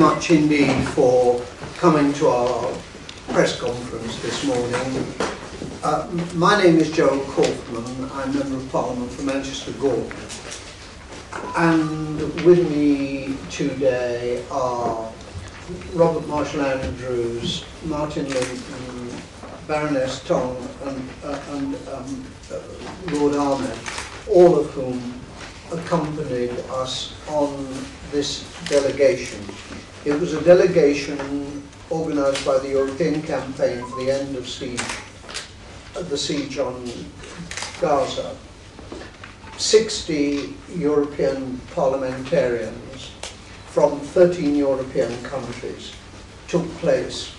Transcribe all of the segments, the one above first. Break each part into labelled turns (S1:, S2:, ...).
S1: much indeed for coming to our press conference this morning. My name is Gerald Kaufman. I'm Member of Parliament for Manchester Gorton. And with me today are Robert Marshall Andrews, Martin Linton, Baroness Tong and Lord Ahmed, all of whom accompanied us on this delegation. It was a delegation organised by the European Campaign for the End of the Siege on Gaza. 60 European parliamentarians from 13 European countries took place,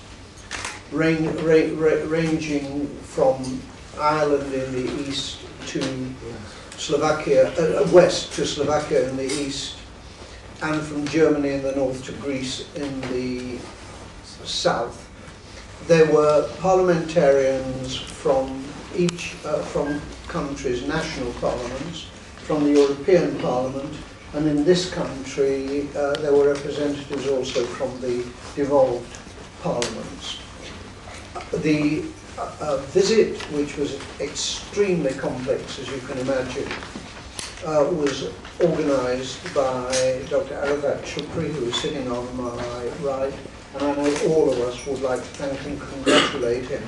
S1: ranging from Ireland in the east to Slovakia, west to Slovakia in the east, and from Germany in the north to Greece in the south. There were parliamentarians from each from countries' national parliaments, from the European Parliament, and in this country there were representatives also from the devolved parliaments. The visit, which was extremely complex, as you can imagine, was organised by Dr. Arafat Shukri, who is sitting on my right, and I know all of us would like to thank and congratulate him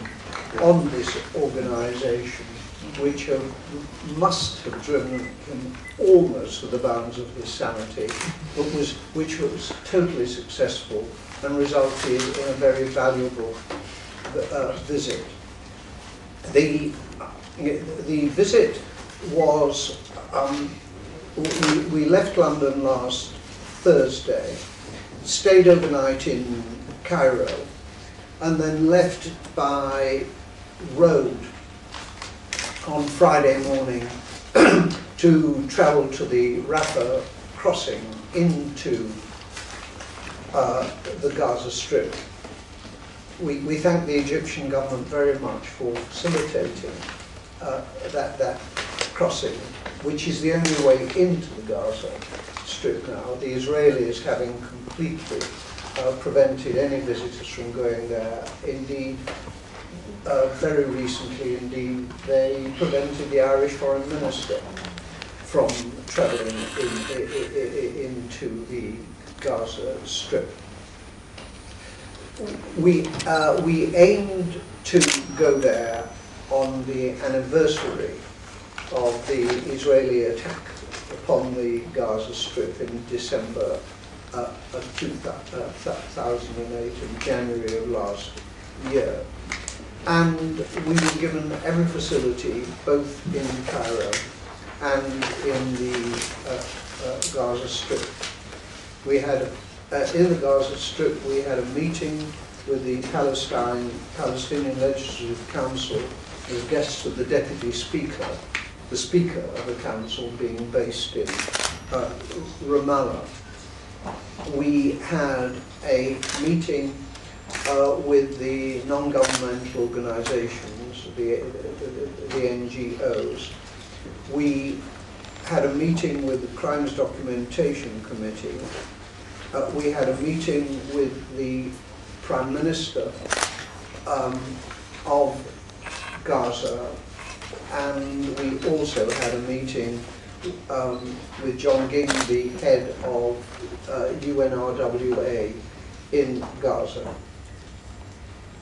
S1: on this organisation, which must have driven him almost to the bounds of his sanity, but which was totally successful and resulted in a very valuable visit. The visit was, we left London last Thursday, stayed overnight in Cairo, and then left by road on Friday morning to travel to the Rafah crossing into the Gaza Strip. We thank the Egyptian government very much for facilitating that crossing, which is the only way into the Gaza Strip now. The Israelis having completely prevented any visitors from going there. Indeed, very recently, indeed, they prevented the Irish Foreign Minister from travelling into the Gaza Strip. We aimed to go there on the anniversary of the Israeli attack upon the Gaza Strip in December of 2008 and January of last year. And we were given every facility, both in Cairo and in the Gaza Strip. We had in the Gaza Strip, we had a meeting with the Palestinian Legislative Council as guests of the Deputy Speaker, the Speaker of the Council being based in Ramallah. We had a meeting with the non-governmental organisations, the NGOs. We had a meeting with the Crimes Documentation Committee. We had a meeting with the Prime Minister of Gaza, and we also had a meeting with John Ging, the head of UNRWA in Gaza.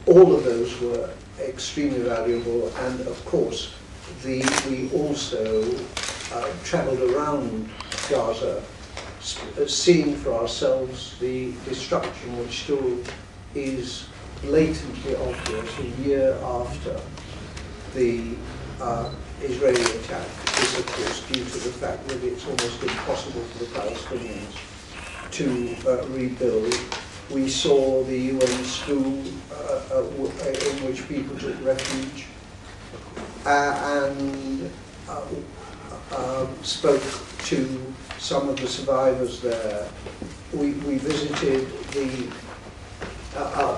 S1: All of those were extremely valuable, and of course we also travelled around Gaza, seeing for ourselves the destruction which still is blatantly obvious a year after the Israeli attack. This, of course, due to the fact that it's almost impossible for the Palestinians to rebuild. We saw the UN school in which people took refuge and spoke to some of the survivors there. We visited the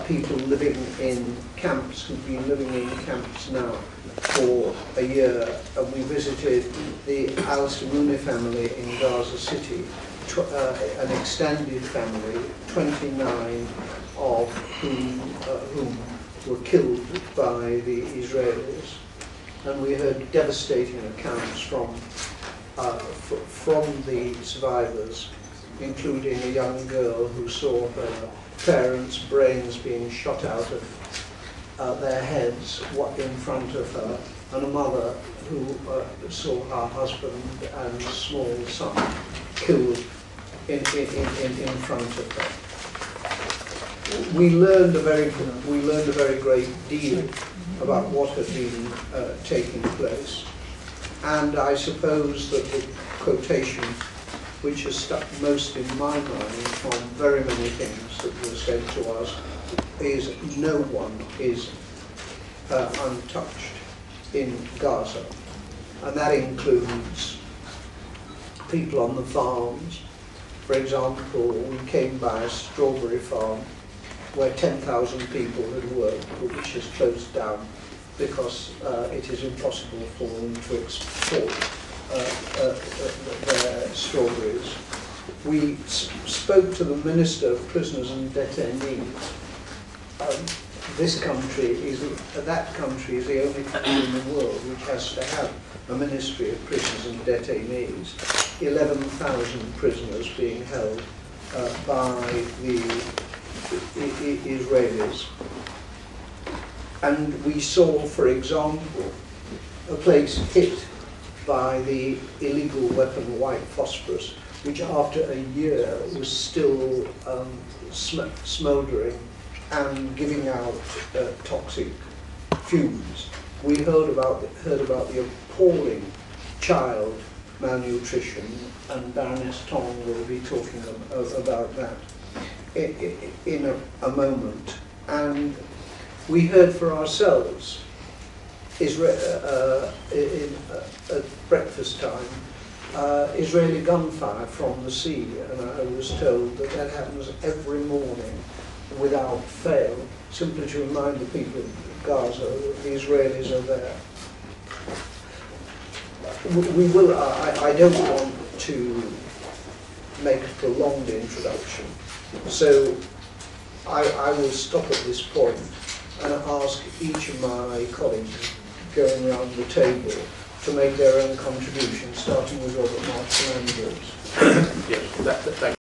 S1: people living in camps who've been living in camps now for a year, and we visited the Al-Samuni family in Gaza City an extended family, 29 of whom were killed by the Israelis. And we heard devastating accounts from the survivors, including a young girl who saw her parents' brains being shot out of their heads in front of her, and a mother who saw her husband and small son killed in front of her. We learned a very great deal about what had been taking place, and I suppose that the quotation which has stuck most in my mind from very many things that were said to us is no one is untouched in Gaza, and that includes people on the farms. For example, we came by a strawberry farm where 10,000 people had worked, which has closed down because it is impossible for them to export their strawberries. We spoke to the Minister of Prisoners and Detainees. That country is the only country in the world which has to have a Ministry of Prisoners and Detainees. 11,000 prisoners being held by the Israelis. And we saw, for example, a place hit by the illegal weapon white phosphorus, which after a year was still smouldering and giving out toxic fumes. We heard about the appalling child malnutrition, and Baroness Tong will be talking about that in a moment. And we heard for ourselves at breakfast time Israeli gunfire from the sea, and I was told that that happens every morning without fail, simply to remind the people of Gaza that the Israelis are there. I don't want to make a prolonged introduction, so I will stop at this point and ask each of my colleagues going around the table to make their own contribution, starting with Robert Marshall Andrews.
S2: Yes, thank you.